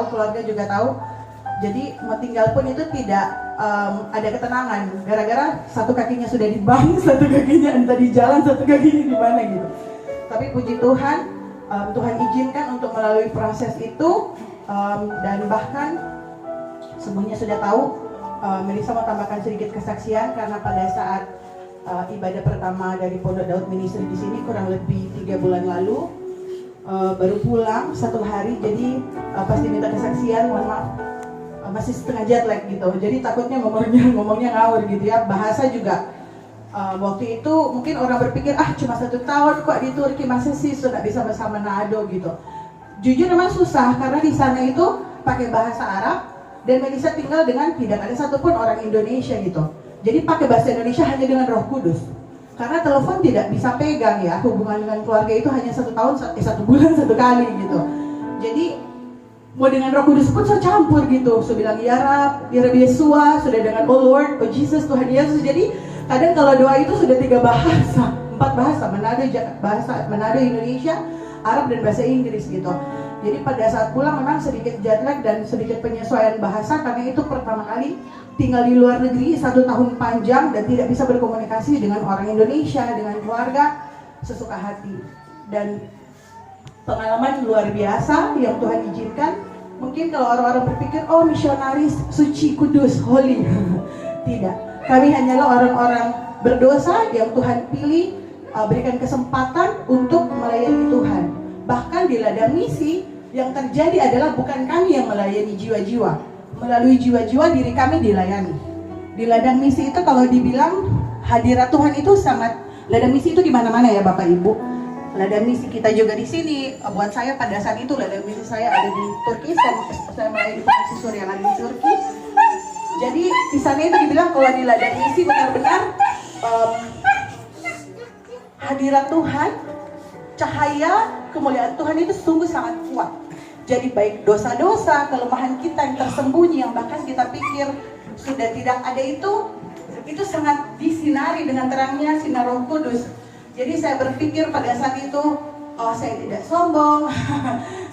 Keluarga juga tahu. Jadi mau tinggal pun itu tidak ada ketenangan gara-gara satu kakinya sudah di bank, satu kakinya entah di jalan, satu kakinya di mana gitu. Tapi puji Tuhan, Tuhan izinkan untuk melalui proses itu, dan bahkan semuanya sudah tahu. Melissa mau tambahkan sedikit kesaksian karena pada saat ibadah pertama dari Pondok Daud Ministry di sini kurang lebih 3 bulan lalu, baru pulang 1 hari, jadi pasti minta kesaksian, mohon maaf, masih setengah jet lag gitu, jadi takutnya ngomongnya ngawur gitu ya. Bahasa juga waktu itu mungkin orang berpikir cuma 1 tahun kok di Turki, masa sih sudah bisa bahasa Manado gitu. Jujur memang susah karena di sana itu pakai bahasa Arab dan Melissa tinggal dengan tidak ada satupun orang Indonesia gitu, jadi pakai bahasa Indonesia hanya dengan Roh Kudus. Karena telepon tidak bisa pegang ya, hubungan dengan keluarga itu hanya 1 tahun, 1 bulan 1 kali gitu. Jadi mau dengan Roh Kudus pun saya campur gitu. Saya bilang ya Rab Yesua, sudah dengan oh Lord, oh Jesus, Tuhan Yesus. Jadi kadang kalau doa itu sudah 3 bahasa, 4 bahasa, Manado, Indonesia, Arab dan bahasa Inggris gitu. Jadi pada saat pulang memang sedikit jet lag dan sedikit penyesuaian bahasa karena itu pertama kali tinggal di luar negeri 1 tahun panjang dan tidak bisa berkomunikasi dengan orang Indonesia, dengan keluarga sesuka hati. Dan pengalaman luar biasa yang Tuhan izinkan. Mungkin kalau orang-orang berpikir, oh misionaris suci, kudus, holy. Tidak, kami hanyalah orang-orang berdosa yang Tuhan pilih, berikan kesempatan untuk melayani Tuhan. Bahkan di ladang misi yang terjadi adalah bukan kami yang melayani jiwa-jiwa, melalui jiwa-jiwa diri kami dilayani. Di ladang misi itu kalau dibilang hadirat Tuhan itu sangat, ladang misi itu di mana-mana ya Bapak Ibu. Ladang misi kita juga di sini. Buat saya pada saat itu ladang misi saya ada di Turki, saya melayani pengungsi Suriah yang ada di Turki. Jadi di sana itu dibilang kalau di ladang misi benar-benar hadirat Tuhan, cahaya kemuliaan Tuhan itu sungguh sangat kuat. Jadi baik dosa-dosa, kelemahan kita yang tersembunyi, yang bahkan kita pikir sudah tidak ada itu sangat disinari dengan terangnya sinar Roh Kudus. Jadi saya berpikir pada saat itu, oh saya tidak sombong,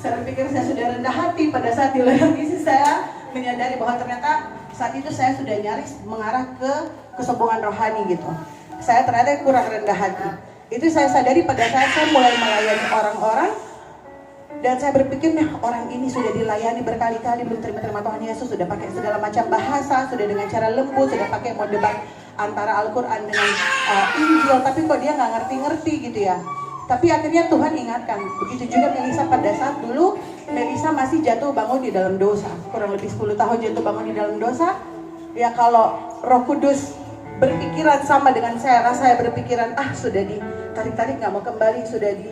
saya berpikir saya sudah rendah hati. Pada saat di ladang misi saya menyadari bahwa ternyata saat itu saya sudah nyaris mengarah ke kesombongan rohani gitu. Saya ternyata kurang rendah hati. Itu saya sadari pada saat saya mulai melayani orang-orang. Dan saya berpikir, orang ini sudah dilayani berkali-kali, belum terima Tuhan Yesus, sudah pakai segala macam bahasa, sudah dengan cara lembut, sudah pakai mau debat antara Al-Quran dengan Injil, tapi kok dia nggak ngerti-ngerti gitu ya. Tapi akhirnya Tuhan ingatkan, begitu juga Melissa pada saat dulu, Melissa masih jatuh bangun di dalam dosa, kurang lebih 10 tahun jatuh bangun di dalam dosa. Ya kalau Roh Kudus berpikiran sama dengan saya berpikiran, sudah ditarik-tarik nggak mau kembali, sudah di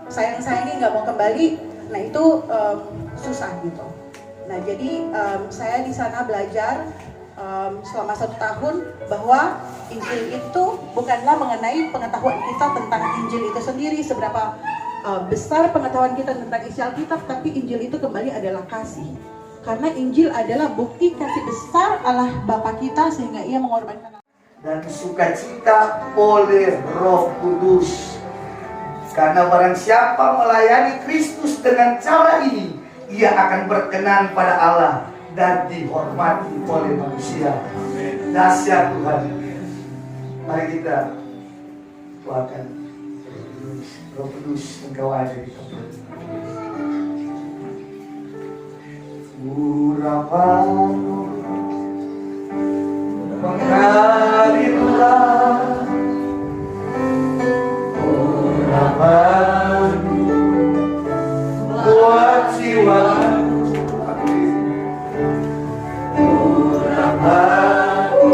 sayang-sayangi nggak mau kembali, nah itu susah gitu. Nah jadi saya di sana belajar selama 1 tahun bahwa Injil itu bukanlah mengenai pengetahuan kita tentang Injil itu sendiri, seberapa besar pengetahuan kita tentang isi Alkitab, tapi Injil itu kembali adalah kasih. Karena Injil adalah bukti kasih besar Allah Bapa kita sehingga Ia mengorbankan dan sukacita oleh Roh Kudus. Karena barang siapa melayani Kristus dengan cara ini, ia akan berkenan pada Allah dan dihormati oleh manusia. Dahsyat Tuhan. Mari kita doakan. Roh Kudus, Engkau ada di tempat. Urapanmu mengalirlah, urapanmu buat jiwaku, urapanmu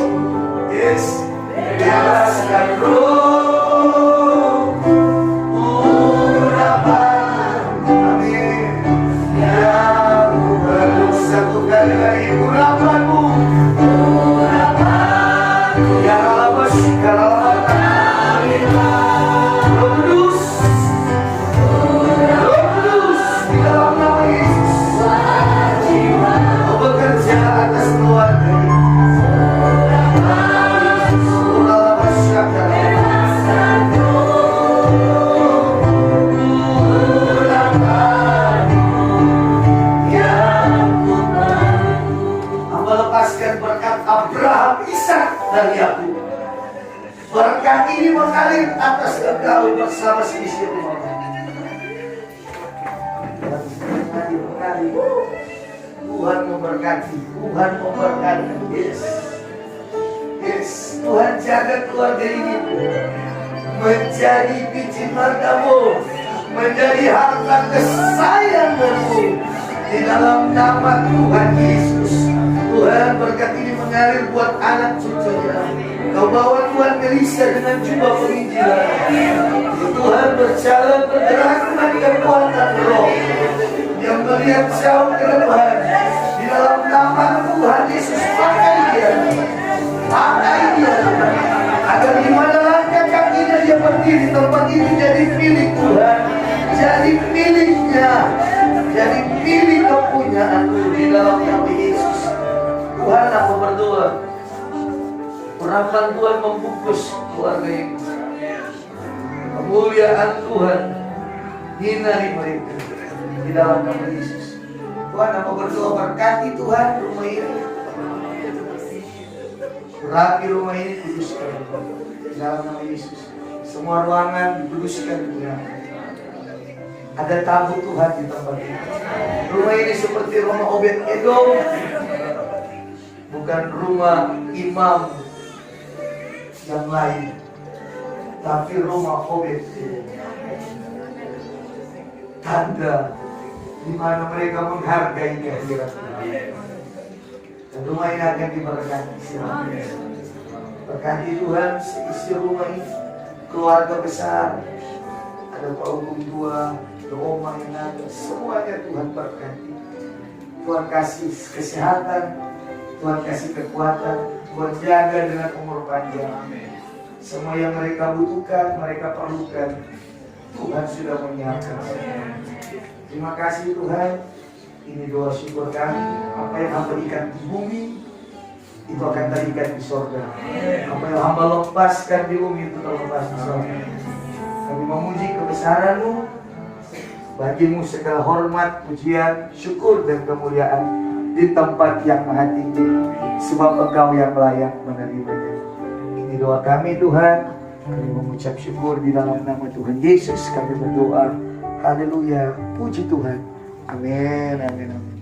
yes, bebaskan roh, urapanmu, amin. Ya Tuhan, satu kali lagi urapanmu, ya Allah, Roh Kudus, Roh Kudus, di dalam nama Yesus, Kau bekerja atas keluarga ini. Hamba lepaskan berkat Abraham, Ishak dari aku. Berkat ini mengalir atas engkau bersama seisi rumahmu. Tuhan memberkati, Tuhan memberkati. Yes, yes, Tuhan jaga keluarga ini menjadi biji margamu, menjadi harta kesayanganmu di dalam nama Tuhan Yesus. Tuhan berkat ini mengalir buat anak cucunya. Kau bawa Tuhan Melisa dengan jubah penginjilan. Tuhan berjalan bergerak dengan kekuatan roh yang melihat jauh ke depan. Di dalam nama Tuhan Yesus, pakai dia, agar di mana langkah kakinya dia berdiri, tempat ini jadi milik Tuhan, jadi miliknya, jadi milik kepunyaanmu di dalam nama Yesus. Tuhan, aku berdoa, urapan Tuhan membungkus keluarga ini. Kemuliaan Tuhan hinari mereka di dalam nama Yesus. Tuhan, aku berdoa, berkati Tuhan rumah ini, rapi rumah ini, kuduskan di dalam nama Yesus. Semua ruangan dikuduskan Tuhan. Ada tabu Tuhan di tempat ini. Rumah ini seperti rumah Obed-Edom, bukan rumah imam yang lain, tapi rumah Obed-Edom. Tanda di mana mereka menghargai kehadiran Tuhan. Dan rumah ini akan diberkati. Berkati Tuhan seisi rumah ini, keluarga besar, ada Pak Hukum tua, ada Oma yang ada, semuanya Tuhan berkati. Tuhan kasih kesehatan, Tuhan kasih kekuatan, Tuhan jaga dengan umur panjang. Semua yang mereka butuhkan, mereka perlukan, Tuhan sudah menyiapkan. Terima kasih Tuhan. Ini doa syukur kami. Apa yang hamba ikat di bumi, itu akan terikat di sorga. Apa yang hamba lepaskan di bumi, itu terlepas di sorga. Kami memuji kebesaran-Mu. Bagimu segala hormat, pujian, syukur dan kemuliaan di tempat yang maha tinggi, sebab Engkau yang layak menerimanya. Ini doa kami Tuhan. Kami mengucap syukur di dalam nama Tuhan Yesus. Kami berdoa. Haleluya, puji Tuhan. Amin, amin, amin.